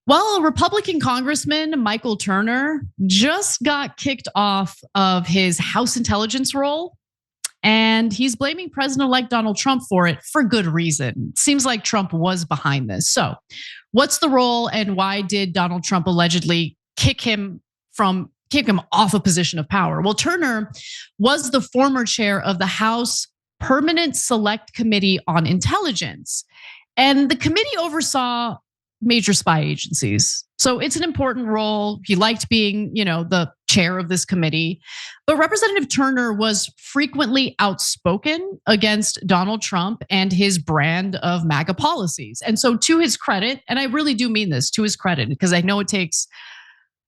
Well, Republican Congressman Michael Turner just got kicked off of his House intelligence role, and he's blaming President-elect Donald Trump for it for good reason. Seems like Trump was behind this. So, what's the role and why did Donald Trump allegedly kick him off a position of power? Well, Turner was the former chair of the House Permanent Select Committee on Intelligence. And the committee oversaw major spy agencies. So it's an important role. He liked being, the chair of this committee. But Representative Turner was frequently outspoken against Donald Trump and his brand of MAGA policies. And so to his credit, and I really do mean this, to his credit, because I know it takes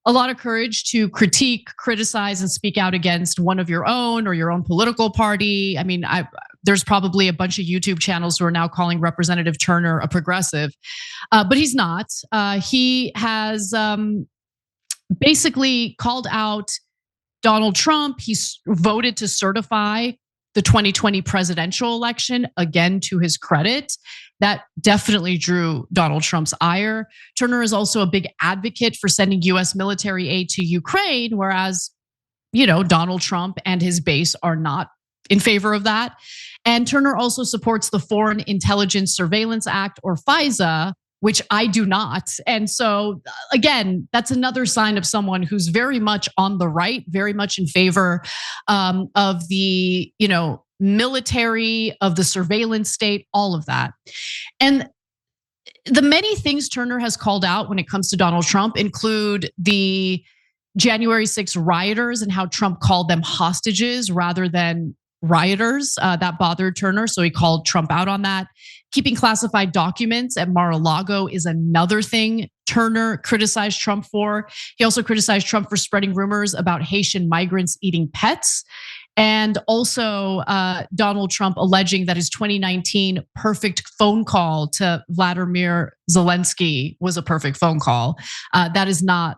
a lot of courage to critique, criticize, and speak out against one of your own or your own political party. I mean, there's probably a bunch of YouTube channels who are now calling Representative Turner a progressive, but he's not. He has basically called out Donald Trump. He's voted to certify the 2020 presidential election, again, to his credit. That definitely drew Donald Trump's ire. Turner is also a big advocate for sending US military aid to Ukraine, whereas, Donald Trump and his base are not in favor of that. And Turner also supports the Foreign Intelligence Surveillance Act, or FISA, which I do not. And so again, that's another sign of someone who's very much on the right, very much in favor of the, military, of the surveillance state, all of that. And the many things Turner has called out when it comes to Donald Trump include the January 6th rioters and how Trump called them hostages rather than rioters. That bothered Turner, so he called Trump out on that. Keeping classified documents at Mar-a-Lago is another thing Turner criticized Trump for. He also criticized Trump for spreading rumors about Haitian migrants eating pets. And also Donald Trump alleging that his 2019 perfect phone call to Vladimir Zelensky was a perfect phone call. That is not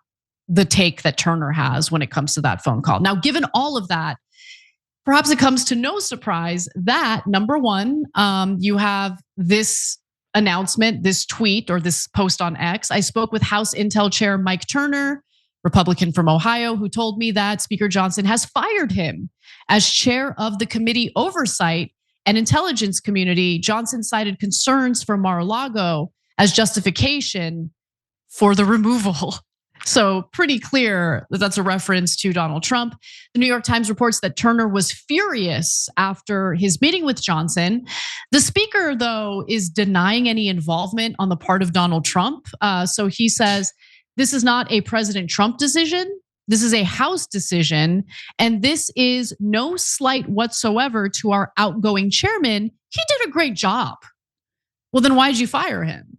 the take that Turner has when it comes to that phone call. Now, given all of that, perhaps it comes to no surprise that, number one, you have this announcement, this tweet, or this post on X. I spoke with House Intel Chair Mike Turner, Republican from Ohio, who told me that Speaker Johnson has fired him as chair of the Committee Oversight and Intelligence Community. Johnson cited concerns for Mar-a-Lago as justification for the removal. So pretty clear that that's a reference to Donald Trump. The New York Times reports that Turner was furious after his meeting with Johnson. The speaker, though, is denying any involvement on the part of Donald Trump. So he says, this is not a President Trump decision. This is a House decision. And this is no slight whatsoever to our outgoing chairman. He did a great job. Well, then why'd you fire him?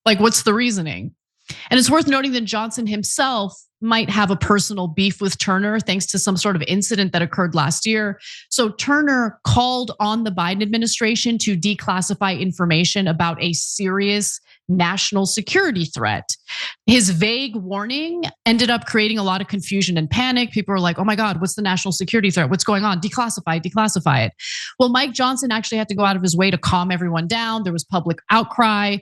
Like, what's the reasoning? And it's worth noting that Johnson himself might have a personal beef with Turner thanks to some sort of incident that occurred last year. So Turner called on the Biden administration to declassify information about a serious national security threat. His vague warning ended up creating a lot of confusion and panic. People were like, oh my God, what's the national security threat? What's going on? Declassify it. Well, Mike Johnson actually had to go out of his way to calm everyone down. There was public outcry.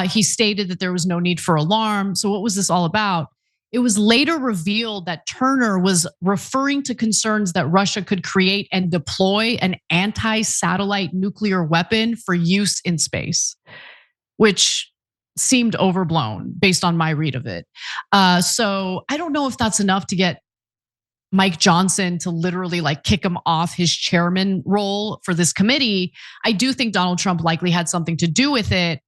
He stated that there was no need for alarm. So what was this all about? It was later revealed that Turner was referring to concerns that Russia could create and deploy an anti-satellite nuclear weapon for use in space, which seemed overblown based on my read of it. So I don't know if that's enough to get Mike Johnson to literally kick him off his chairman role for this committee. I do think Donald Trump likely had something to do with it,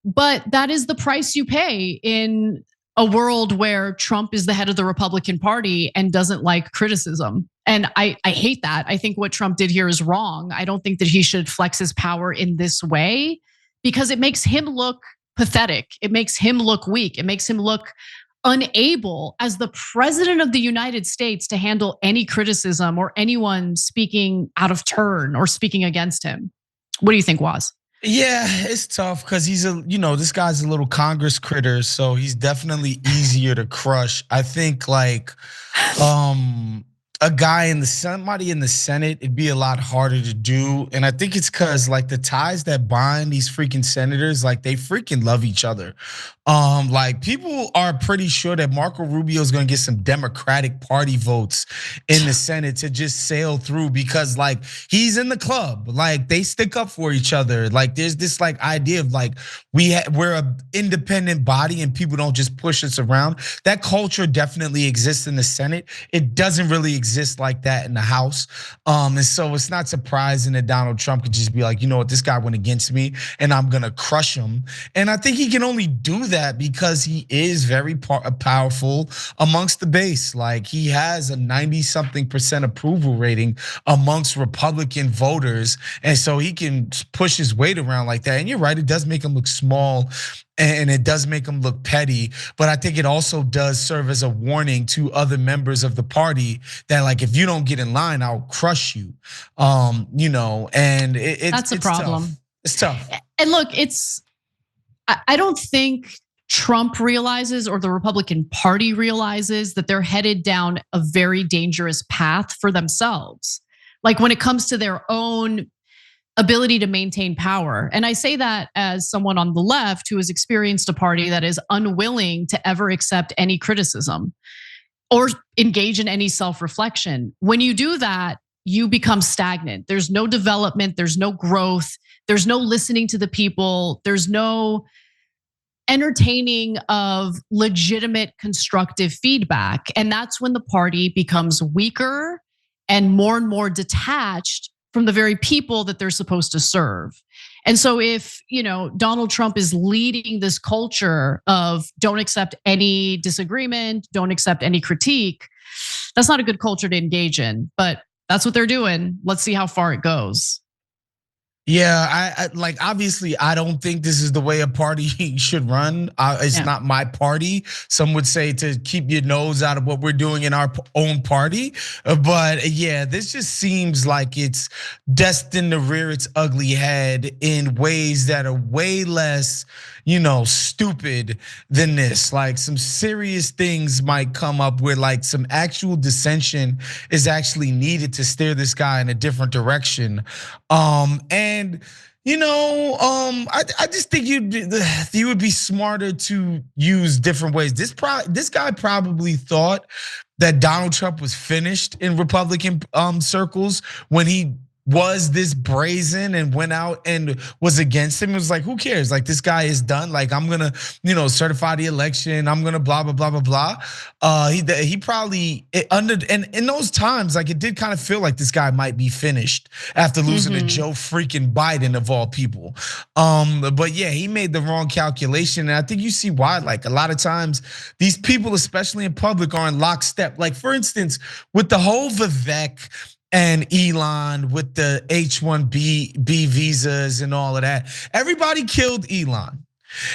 but that is the price you pay in a world where Trump is the head of the Republican Party and doesn't like criticism. And I hate that. I think what Trump did here is wrong. I don't think that he should flex his power in this way because it makes him look pathetic. It makes him look weak. It makes him look unable as the president of the United States to handle any criticism or anyone speaking out of turn or speaking against him. What do you think, Waz? Yeah, it's tough because he's this guy's a little Congress critter, so he's definitely easier to crush. I think somebody in the Senate, it'd be a lot harder to do. And I think it's because like the ties that bind these freaking senators, like they freaking love each other. Like people are pretty sure that Marco Rubio is gonna get some Democratic Party votes in the Senate to just sail through because like he's in the club. Like they stick up for each other. Like there's this like idea of like we're a independent body and people don't just push us around. That culture definitely exists in the Senate. It doesn't really exist like that in the House. And so it's not surprising that Donald Trump could just be like, you know what, this guy went against me and I'm gonna crush him. And I think he can only do that because he is very powerful amongst the base. Like he has a 90-something% approval rating amongst Republican voters. And so he can push his weight around like that. And you're right, it does make him look small and it does make him look petty, but I think it also does serve as a warning to other members of the party that like, if you don't get in line, I'll crush you. And that's a problem. Tough. It's tough. And look, I don't think Trump realizes or the Republican Party realizes that they're headed down a very dangerous path for themselves. Like when it comes to their own ability to maintain power. And I say that as someone on the left who has experienced a party that is unwilling to ever accept any criticism or engage in any self-reflection. When you do that, you become stagnant. There's no development, there's no growth, there's no listening to the people, there's no entertaining of legitimate constructive feedback. And that's when the party becomes weaker and more detached from the very people that they're supposed to serve. And so if, Donald Trump is leading this culture of don't accept any disagreement, don't accept any critique, that's not a good culture to engage in, but that's what they're doing. Let's see how far it goes. Yeah, I like obviously I don't think this is the way a party should run. It's not my party. Some would say to keep your nose out of what we're doing in our own party. But yeah, this just seems like it's destined to rear its ugly head in ways that are way less, stupid than this. Like some serious things might come up where like some actual dissension is actually needed to steer this guy in a different direction. And I just think you would be smarter to use different ways. This guy probably thought that Donald Trump was finished in Republican circles when he was this brazen and went out and was against him. It was like, who cares? Like this guy is done. Like I'm gonna, certify the election. I'm gonna blah blah blah blah blah. He probably and in those times, like it did kind of feel like this guy might be finished after losing to Joe freaking Biden of all people. But yeah, he made the wrong calculation, and I think you see why. Like a lot of times, these people, especially in public, are in lockstep. Like for instance, with the whole Vivek and Elon with the H-1B visas and all of that. Everybody killed Elon.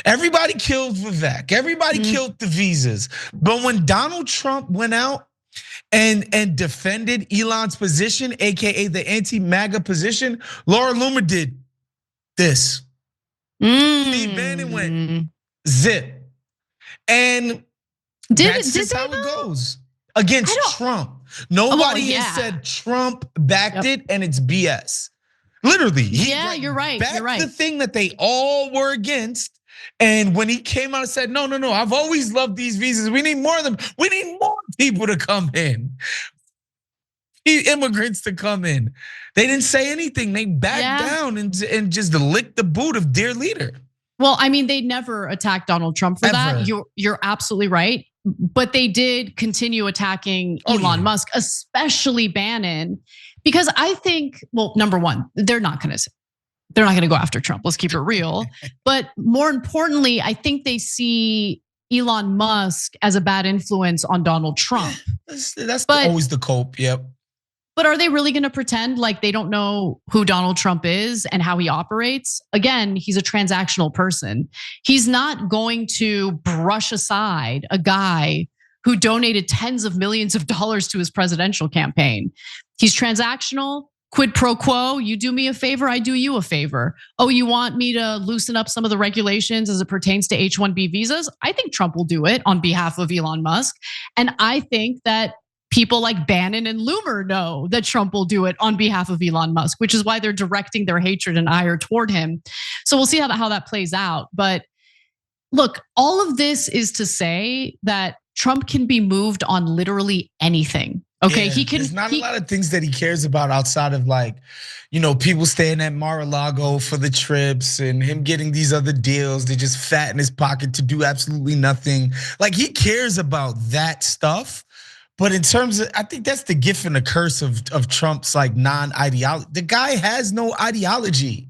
Everybody killed Vivek. Everybody killed the visas. But when Donald Trump went out and defended Elon's position, AKA the anti-MAGA position, Laura Loomer did this. Steve Bannon went zip. And that's just how it goes against Trump. Nobody has said Trump backed it and it's BS. Literally. You're right. The thing that they all were against. And when he came out and said, no, I've always loved these visas. We need more of them. We need more people to come in. Immigrants to come in. They didn't say anything. They backed down and just licked the boot of their leader. Well, I mean, they never attacked Donald Trump for that. You're absolutely right. But they did continue attacking Elon Musk, especially Bannon, because I think, well, number one, they're not going to go after Trump. Let's keep it real. But more importantly, I think they see Elon Musk as a bad influence on Donald Trump. That's always the cope. Yep. But are they really going to pretend like they don't know who Donald Trump is and how he operates? Again, he's a transactional person. He's not going to brush aside a guy who donated tens of millions of dollars to his presidential campaign. He's transactional, quid pro quo. You do me a favor, I do you a favor. Oh, you want me to loosen up some of the regulations as it pertains to H-1B visas? I think Trump will do it on behalf of Elon Musk. And I think that people like Bannon and Loomer know that Trump will do it on behalf of Elon Musk, which is why they're directing their hatred and ire toward him. So we'll see how that plays out. But look, all of this is to say that Trump can be moved on literally anything. Okay, yeah, he can. There's not a lot of things that he cares about outside of like, people staying at Mar-a-Lago for the trips and him getting these other deals. They just fat in his pocket to do absolutely nothing. Like he cares about that stuff. But in terms of, I think that's the gift and the curse of Trump's like non-ideology. The guy has no ideology.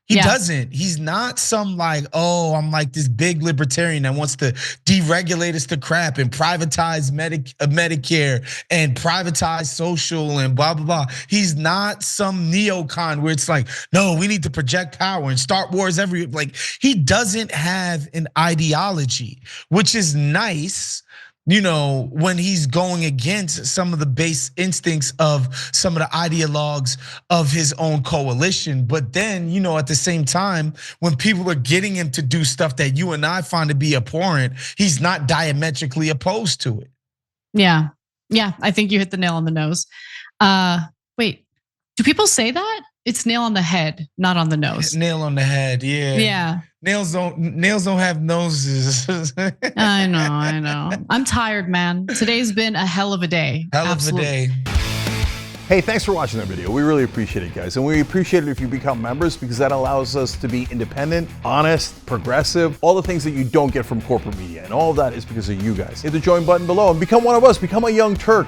He doesn't. He's not some like, oh, I'm like this big libertarian that wants to deregulate us to crap and privatize Medicare and privatize social and blah, blah, blah. He's not some neocon where it's like, no, we need to project power and start wars like he doesn't have an ideology, which is nice. When he's going against some of the base instincts of some of the ideologues of his own coalition. But then, at the same time, when people are getting him to do stuff that you and I find to be abhorrent, he's not diametrically opposed to it. Yeah, I think you hit the nail on the nose. Wait, do people say that? It's nail on the head, not on the nose. Nail on the head, yeah. Yeah. Nails don't have noses. I know. I'm tired, man. Today's been a hell of a day. Absolutely. Of a day. Hey, thanks for watching that video. We really appreciate it, guys. And we appreciate it if you become members because that allows us to be independent, honest, progressive, all the things that you don't get from corporate media. And all of that is because of you guys. Hit the join button below and become one of us. Become a Young Turk.